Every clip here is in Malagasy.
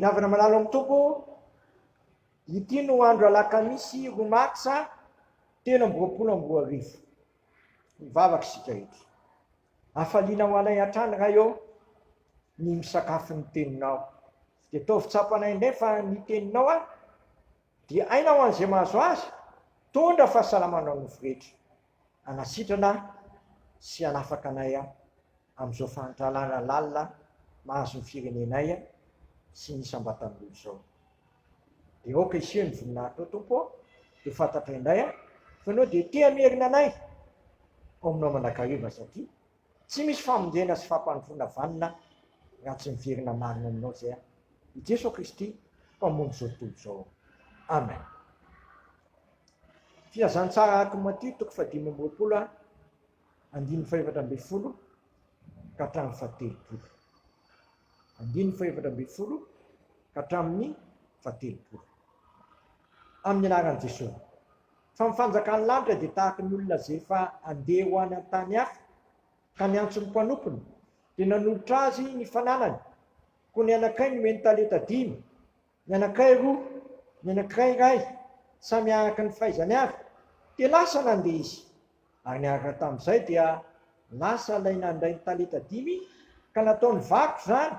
Miavana malalo amin'ny tompo, ity no andro alakamisy romaksa 13 mivavaka isika ety. Afaliana ho anay hatrany raha eo ny misakafo ny teninao. Dia ataovy tsapanay indray fa ny teninao dia aina ho an'izay mahazo azy, tondra fahasalamana ny rehetra. Anasitrana sy anafaka anay amin'izao fahantralana lalina mahazo ny firenenay sy ny sambatan'olo izao. Dia oka isio ny voninahitra tompo, dia fantatra indray fa anao dia tia merina anay ao aminao manakariva satria tsy misy famonjena sy fampanofona vanina raha tsy miverina marina aminao zay i Jesosy Kristy mpamono zao tontolo izao. Amen. Filazantsara araka ny Matthieu 5:12 ka hatramin'ny 17. 5:12 ka hatramin'ny 17. Amin'ny anaran'i Jesosy. Fa ny fanjakan'ny lanitra dia tahaka ny olona zay efa andeha ho any an-tany hafa ka niantso ny mpanompony dia nanolotra azy ny fananany. Koa ny anankiray nomeny talenta 5, ny anankiray 2, ny anankiray 1, samy araka ny fahaizany avy, dia lasa nandeha izy. Ary niaraka tamin'izay dia lasa ilay nandray ny talenta 5 ka nataony vaky zany,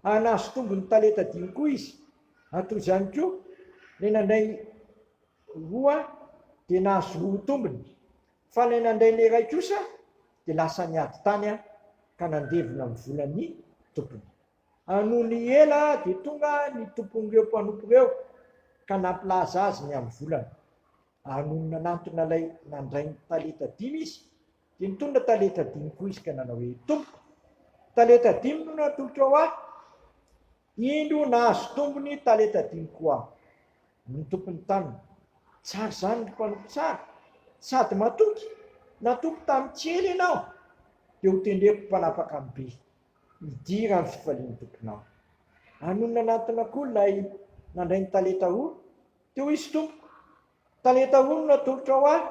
ary nahazo tombony talenta 5 koa izy. Toy izany koa ilay nandray 2 dia nahazo tombony, fa ilay nandray ny iray kosa dia lasa niady tany ka nandevina amin'ny volan'ny tompony. Noho ny ela dia tonga ny tompon'ireo mpanompo ireo ka nampilaza azy ny amin'ny volana. Noho ny nanantona ilay nandray ny talenta 5 izy dia nitondra talenta 5 koa izy ka nanao hoe tompo, talenta 5 no natolotra ho ahy, indro nahazo tombony talenta 5 koa aho. Ny tompony taniny, tsara zany ny mpanompo tsara, sady matoky, natoky tamin'ny tsely ianao dia ho tendreko mpanapaka amin'ny be. Midira amin'ny fifalian'ny tomponao. Noho ny nanantona koa ilay nandray ny talenta 2 dia ho izy tompo, talenta 2 no natolotra ho ahy,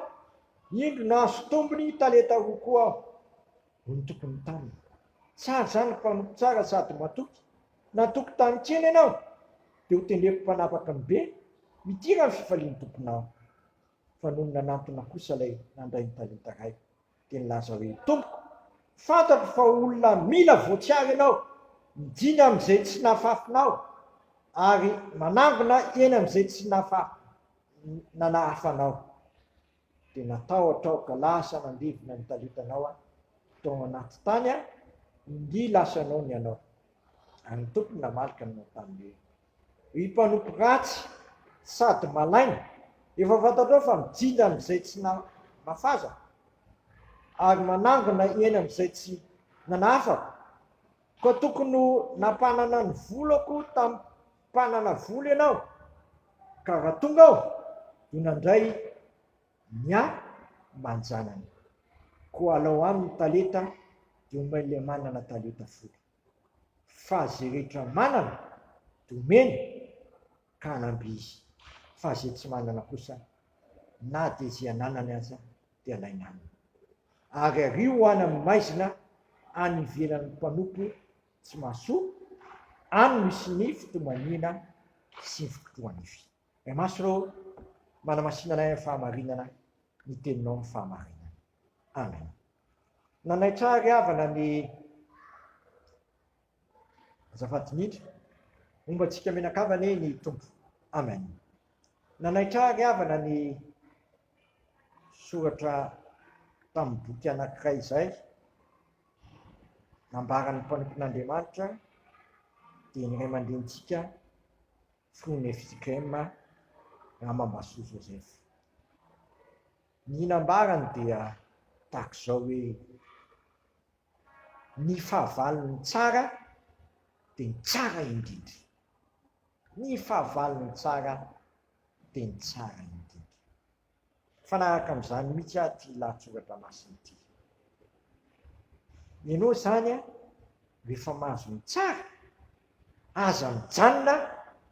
indro nahazo tombony talenta 2 koa aho. Ny tompony taniny, tsara zany ny mpanompo tsara sady matoky, natoky tamin'ny tsely ianao dia ho tendreko mpanapaka amin'ny be. Midira amin'ny fifalian'ny tomponao. Fa noho ny nanantona kosa ilay nandray ny talenta 1 dia nilaza hoe tompoko, fantako fa olona mila voatsiary ianao, mijiny amin'izay tsy nahafafinao ary manangona eny amin'izay tsy nanahafanao. Dia natao ka lasa nandevina ny talentanao tao anaty tany, indy lasanao ny anao. Ary ny tompony namalika ny tamin'io. I mpanompo ratsy sady malaina, efa fantatrao fa mijiny amin'izay tsy nahafaza ary manangona eny amin'izay tsy nanahafako. Ka tokony nampanana ny volako tamin'ny mpanana vola ianao, ka raha tonga aho dia nandray ny manjanany. Koa alao amin'ny talenta dia omain'ilay manana talenta vola. Fa zay rehetra manana dia omeny ka hanamby izy, fa zay tsy manana kosa na dia zay ananany aza dia alainany. Ary ary ho any amin'ny maizina any ivelan'ny mpanompo tsy mahasoa, any misy ny fitomaniana sy ny fikotoan'ify. Maso reo manamasinanay amin'ny fahamarinana, ny teninao amin'ny fahamarinana. Amen. Nanaitra ry havana ny azafady indrindra, momba antsika menakavana ny tompo. Amen. Nanaitra ry havana ny soratra tamin'ny boky anankiray izay, nambaran'ny mpanompon'Andriamanitra dia ny ray aman-drenitsika Fronefisikema Ramambasoa Joseph. Ny nambarany dia tahak'izao hoe ny fahavalony tsara dia ny tsara indrindra. Ny fahavalony tsara dia ny tsara indrindra. Fanaraka amin'izany mihitsy ty lahatsoratra masina ity. Ianao zany rehefa mahazo ny tsara, aza mijanona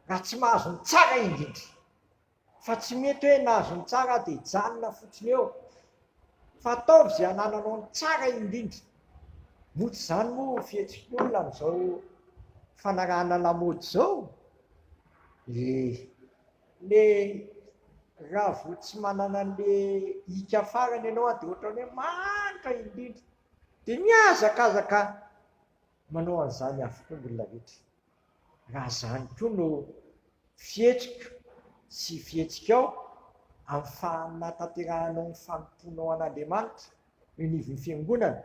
raha tsy mahazo ny tsara indrindra. Fa tsy mety hoe nahazo ny tsara dia hijanona fotsiny eo. Fa ataovy izay hanananao ny tsara indrindra. Moa tsy izany moa fihetsik'olona amin'izao fanarahana lamaody izao. le raha vo tsy manana le hika farany ianao dia ohatrany hoe manitra indrindra dia miazakazaka manao an'izany avokoa ny olona rehetra. Raha zany koa no fihetsika sy fihetsika ao amin'ny fanataterahanao ny fanomponao an'Andriamanitra io nivon'ny fiangonana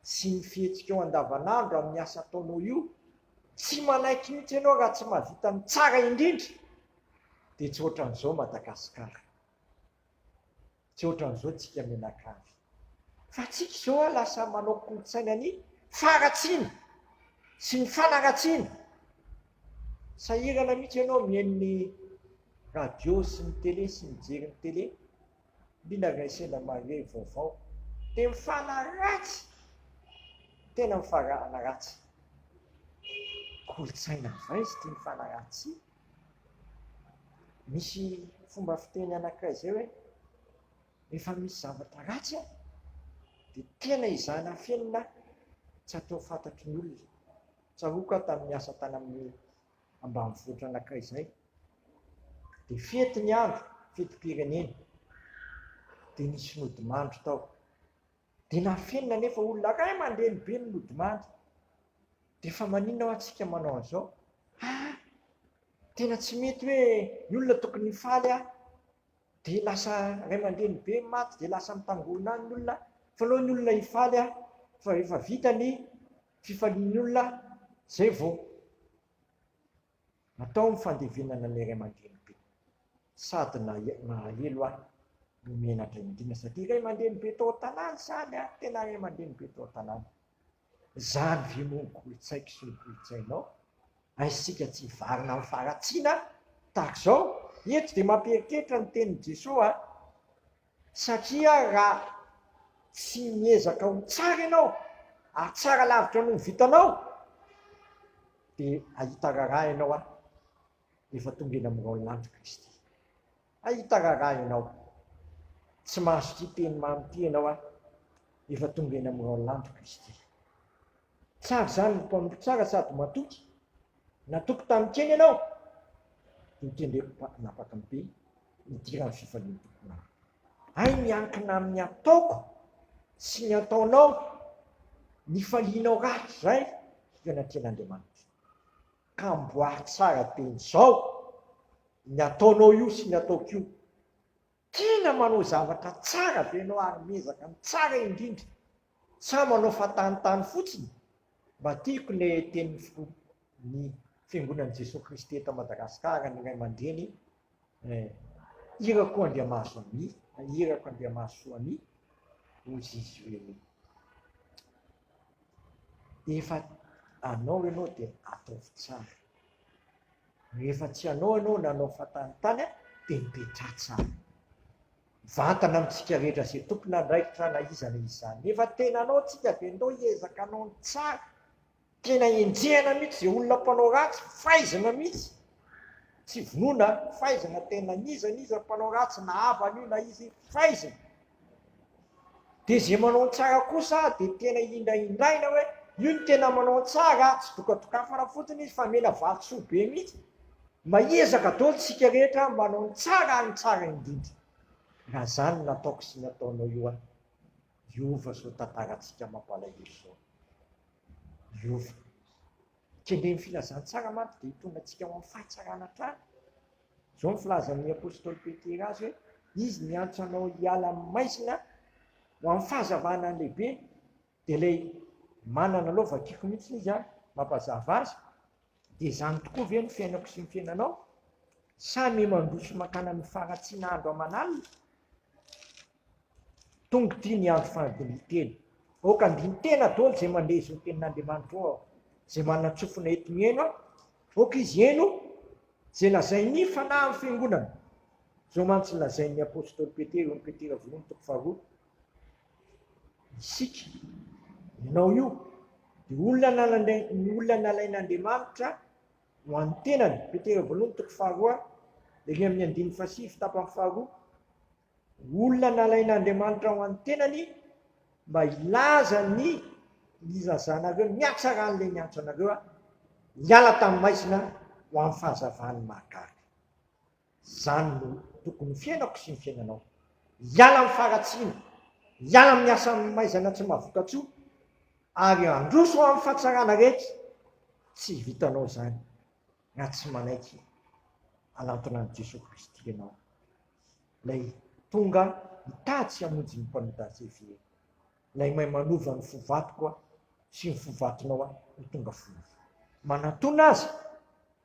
sy ny fihetsika ao andavanandro amin'ny asa ataonao io, tsy manaiky mihitsy ianao raha tsy mahavita ny tsara indrindra dia tsy ohatran'izao Madagasikara, tsy ohatran'izao tsika mianakavy. Fa tsika izao lasa manao kolotsaina ny faharatsiana sy ny fanaratsiana. Sahirana mihitsy ianao mihaino ny radio sy ny télé sy mijery ny télé, indrindra raha sendra mahare vaovao dia mifanaratsy, tena mifanaratsy. Kolotsaina va izy tia mifanaratsy? Misy fomba fiteny anankiray zay hoe rehefa misy zavatra ratsy dia tena izana fenina tsy atao fantatry ny olona. Tsaroako aho tamin'ny asa tany amin'ny ambanivohitra anankiray izay, dia fety ny andro, fetim-pirenena, dia nisy nodimandry tao, dia nafenina nefa olona ray aman-dreny be ny nodimandry. Dia fa maninona ho antsika manao an'izao? Tena tsy mety hoe ny olona tokony hifaly dia lasa ray aman-dreny be maty dia lasa mitangorona any ny olona, fa aleo ny olona hifaly fa efa vita ny fifalian'ny olona zay vao natao mifandevenana ny ray aman-dreny be. Sady nahelo no menatra indrindra satria ray aman-dreny be tao an-tanàna zany tena ray aman-dreny be tao an-tanàna. Zany ve moa ny kolotsaiko sy ny kolotsainao? Aisika tsy varina amin'ny faharatsiana tahaka izao. Eto dia mampieritreritra ny tenin'i Jesosy satria raha tsy miezaka ho tsara ianao ary tsara lavitra no vitanao dia ahita raharaha ianao efa tonga eny amin'irao lanitra Kristy. Ahita raharaha ianao, tsy mahazo tia teny mamy ianao efa tonga eny amin'irao lanitra Kristy. Tsara zany ny mpanompo tsara sady matoky. Natoky tamin'ny kely ianao dia mitendreko napaka be midira ny fifalian'ny tompona. Ay miankina amin'ny ataoko sy ny ataonao, ny falianao ratsy zay fianatrean'Andriamanitra. Ka amboary tsara teny izao ny ataonao io sy ny ataoko io. Tena manao zavatra tsara be ianao ary miezaka ny tsara indrindra. Sa manao fatanitany fotsiny. Mba tiako ny teny ny fiangonan'i Jesosy Kristy eto Madagasikara ny ray aman-dreny, irako Andriamaso ami, irako Andriamaso ami, ozy izy hoe efa anao ianao dia ataovy tsara. Rehefa tsy anao ianao nanao fatanitany dia mipetra tsara. Vantana amintsika rehetra izay tompona andraikitra na iza na izany. Nefa tena anao tsika dia ndao hiezaka anao ny tsara. Tena enjehana mihitsy izay olona mpanao ratsy, fahaizana mihitsy. Tsy vonoina, fahaizana tena niza mpanao ratsy na havana io na izy fahaizana. Dia izay manao tsara kosa dia tena indraindraina hoe io ny tena manao tsara, tsy tokatokafana fotsiny izy fa mena vatosoa be mihitsy. Mahiezaka daholo tsika rehetra manao ny tsara indrindra. Raha zany nataoko sy ny ataonao io Iova zao tantarantsika mampalahelo zao. Iova. Kendreny filazantsara mantsy dia hitondra antsika ho amin'ny fahatsarana hatrany. Zao ny filazan'ny apôstôly Petera azy hoe izy niantso anao hiala amin'ny maizina ho amin'ny fahazavana ny lehibe, dia ilay manana aloha vakiako mihitsy izy mampazava azy. Dia izany tokoa ve ny fiainako sy ny fiainanao? Samy mandroso makana amin'ny faharatsiana andro aman'alina. Tonga ity ny andro fanadiniteny. Oka andiny tena daholo izay mandrezy ny tenin'Andriamanitra ao, izay manantsofina eto mihaino oka izy eno izay lazainy fanahy amin'ny fiangonana. Zao mantsy lazain'ny apôstôly Petera, ny Petera voalohany toko faharoa. Isika ianao io dia olona nalain'Andriamanitra ho an'ny tenany. Petera voalohany toko faharoa, dia amin'ny andiny fasivy tapany faharoa. Olona nalain'Andriamanitra ho an'ny tenany mba hilaza ny zazanareo, miatsara an'ilay niantso anareo hiala tamin'ny maizina ho amin'ny fahazavany mahagaga. Zany no tokony fiainako sy ny fiainanao. Hiala amin'ny faratsiana, hiala amin'ny asa maizana tsy mahavokatsoa, ary androso amin'ny fahatsarana rehetra. Tsy vitanao zany na tsy manaiky alantona ny Jesosy Kristy ianao. Lay tonga hitady sy hamonjy ny mpanodazevy. Lay mahay manova ny fovatoko sy ny fovatonao ny tonga folo. Manatona azy,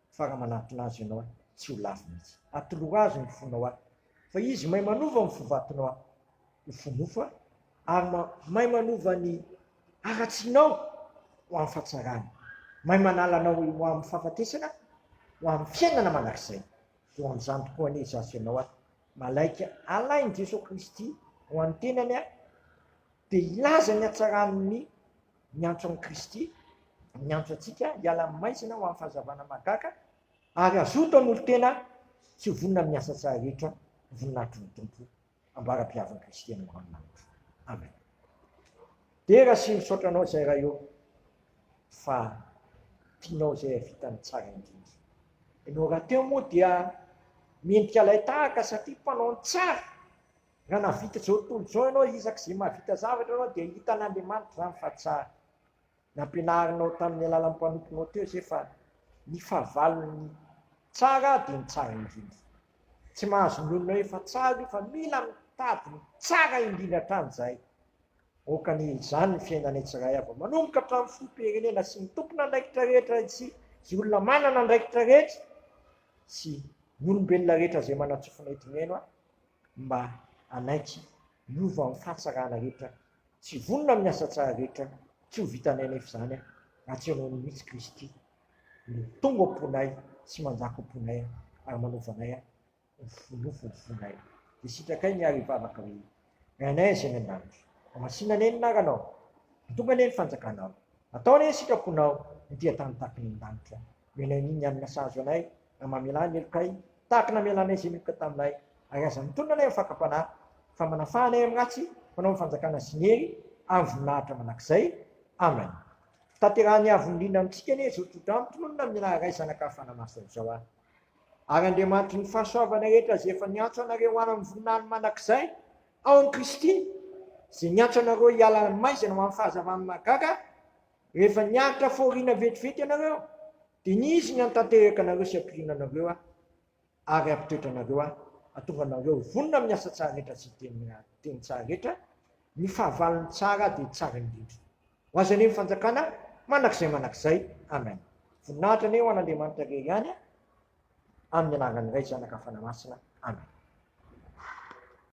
fa raha manatona azy ianao tsy ho lafo mihitsy. Atoloha azy ny fonao fa izy mahay manova ny fovatonao ho fomofo, ary mahay manova ny aratsinao ho amin'ny fahatsarana. Mahay manalanao ho amin'ny fahafatesana, ho amin'ny fiainana manakizay. Ho amin'izany tokoa anie zasy ianao malaika alainy Jesosy Kristy ho an'ny tenany dia ilaza ny hatsaran'ny miantso an'i Kristy, miantso antsika hiala amin'ny maizina ho amin'ny fahazavana mahagaga, ary azoto an'olo tena tsy ho vonona amin'ny asa tsara rehetra, voninahitry ny tompo ambara-piavan'i Kristy amin'ny ranon'anitra. Amen. Dia raha sy misaotranao izay raha eo fa tianao izay vitany tsara indrindra. Ianao raha teo moa dia mendrika ilay tahaka satria mpanao ny tsara. Raha navita izao tontolo izao ianao izak'izay mahavita zavatra ianao dia hitan'Andriamanitra zany fa tsara. Nampianarinao tamin'ny alalan'ny mpanomponao teo izay fa ny fahavalon'ny tsara dia ny tsara indrindra. Tsy mahazo milonina hoe fa tsara io fa mila mitady ny tsara indrindra hatramin'izay. Okany izany ny fiainana tsiray avy manomboka hatramin'ny filoham-pirenena sy ny tompona andraikitra rehetra sy olona manana andraikitra rehetra sy ny olombelona rehetra izay manatsofona eto miaino mba anaiky miova amin'ny fahatsarana rehetra, tsy vonona amin'ny asa tsara rehetra, tsy ho vitanay nefa zany raha tsy ianao mihitsy Kristy no tonga am-ponay sy manjaka am-ponay ary manovanay fonofo ny fonay. Dia sitrakay miary hivavaka hoe rainay izay ny an-danitra. Masina nenina ranao, tonga ne ny fanjakanao. Atao ne sitraponao ny dia-tany tahaka ny an-danitra. Menao iny amin'ny asazo anay, raha mamelany elokay, tahaka namelanay izay meloka taminay, ary aza mitondra anay amin'ny fakapanahy, fa manafahanay amin'ny ratsy, fanao ny fanjakana sy ny hery, amin'ny voninahitra manakizay. Amen. Tanterahany avy indrindra amintsika anie izao tontolo amin'ny amin'ny ray zanak'afana masina izao. Ary Andriamanitry ny fahasoavana rehetra izay efa niantso anareo ho any amin'ny voninahiny manakizay ao amin'i Kristy, izay niantso anareo hiala amin'ny maizina ho amin'ny fahazavany mahagaga, rehefa niaritra fahoriana vetivety ianareo, dia nizy ny antanteraka anareo sy ampirina anareo ary ampitoetra anareo ahatonga anareo vonona amin'ny asa tsara rehetra sy teny tsara rehetra, ny fahavalony tsara dia tsara indrindra. Ho azy anie ny fanjakana manakizay. Amen. Voninahitra anie ho an'Andriamanitra rery ihany amin'ny anaran'ny ray zanak'afana masina. Amen.